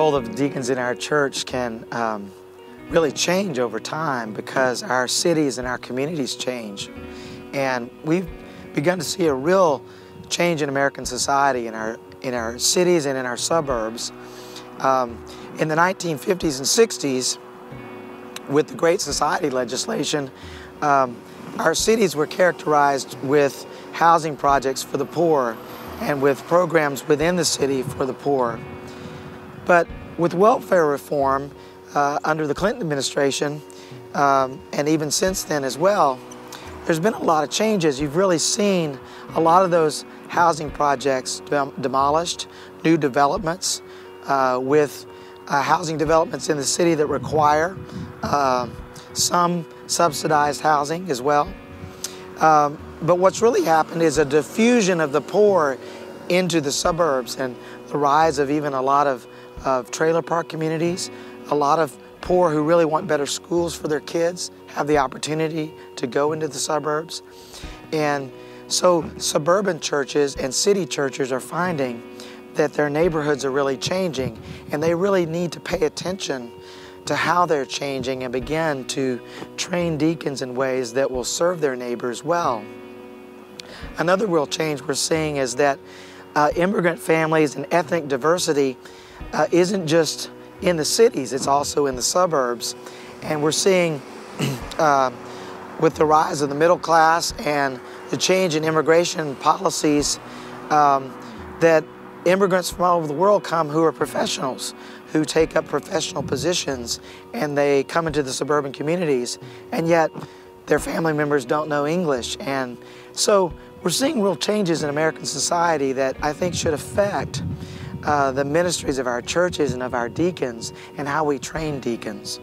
role of the deacons in our church can really change over time because our cities and our communities change. And we've begun to see a real change in American society in our cities and in our suburbs. In the 1950s and 60s, with the Great Society legislation, our cities were characterized with housing projects for the poor and with programs within the city for the poor. But with welfare reform under the Clinton administration, and even since then as well, there's been a lot of changes. You've really seen a lot of those housing projects demolished, new developments with housing developments in the city that require some subsidized housing as well. But what's really happened is a diffusion of the poor into the suburbs and the rise of even a lot of trailer park communities. A lot of poor who really want better schools for their kids have the opportunity to go into the suburbs. And so suburban churches and city churches are finding that their neighborhoods are really changing, and they really need to pay attention to how they're changing and begin to train deacons in ways that will serve their neighbors well. Another real change we're seeing is that immigrant families and ethnic diversity isn't just in the cities, it's also in the suburbs. And we're seeing with the rise of the middle class and the change in immigration policies that immigrants from all over the world come who are professionals, who take up professional positions, and they come into the suburban communities, and yet their family members don't know English. And so we're seeing real changes in American society that I think should affect the ministries of our churches and of our deacons and how we train deacons.